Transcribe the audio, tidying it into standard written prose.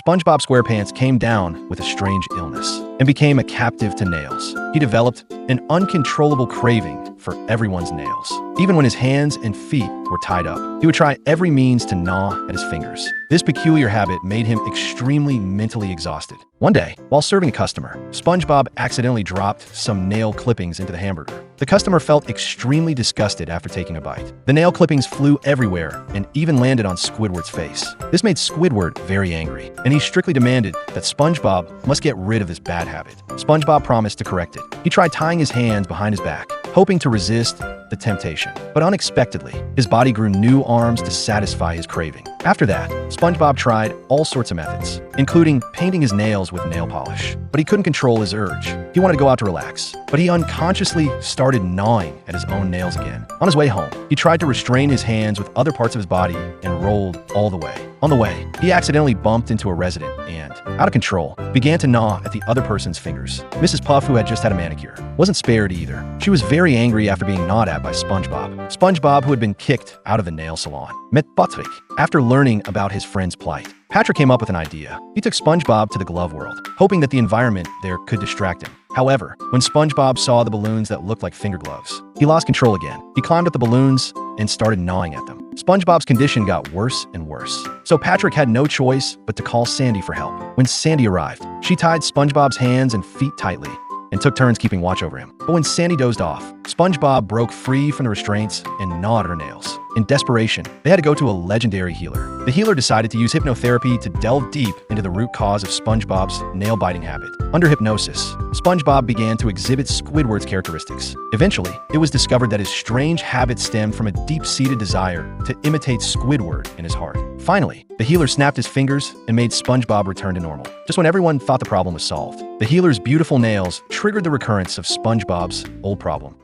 SpongeBob SquarePants came down with a strange illness and became a captive to nails. He developed an uncontrollable craving for everyone's nails. Even when his hands and feet were tied up, he would try every means to gnaw at his fingers. This peculiar habit made him extremely mentally exhausted. One day, while serving a customer, SpongeBob accidentally dropped some nail clippings into the hamburger. The customer felt extremely disgusted after taking a bite. The nail clippings flew everywhere and even landed on Squidward's face. This made Squidward very angry, and he strictly demanded that SpongeBob must get rid of this bad habit. SpongeBob promised to correct it. He tried tying his hands behind his back, hoping to resist the temptation. But unexpectedly, his body grew new arms to satisfy his craving. After that, SpongeBob tried all sorts of methods, including painting his nails with nail polish. But he couldn't control his urge. He wanted to go out to relax, but he unconsciously started gnawing at his own nails again. On his way home, he tried to restrain his hands with other parts of his body and rolled all the way. On the way, he accidentally bumped into a resident and, out of control, began to gnaw at the other person's fingers. Mrs. Puff, who had just had a manicure, wasn't spared either. She was very angry after being gnawed at by SpongeBob. SpongeBob, who had been kicked out of the nail salon, met Patrick after learning about his friend's plight. Patrick came up with an idea. He took SpongeBob to the glove world, hoping that the environment there could distract him. However, when SpongeBob saw the balloons that looked like finger gloves, he lost control again. He climbed up the balloons and started gnawing at them. SpongeBob's condition got worse and worse, so Patrick had no choice but to call Sandy for help. When Sandy arrived, she tied SpongeBob's hands and feet tightly and took turns keeping watch over him. But when Sandy dozed off, SpongeBob broke free from the restraints and gnawed her nails. In desperation, they had to go to a legendary healer. The healer decided to use hypnotherapy to delve deep into the root cause of SpongeBob's nail-biting habit. Under hypnosis, SpongeBob began to exhibit Squidward's characteristics. Eventually, it was discovered that his strange habit stemmed from a deep-seated desire to imitate Squidward in his heart. Finally, the healer snapped his fingers and made SpongeBob return to normal. Just when everyone thought the problem was solved, the healer's beautiful nails triggered the recurrence of SpongeBob's old problem.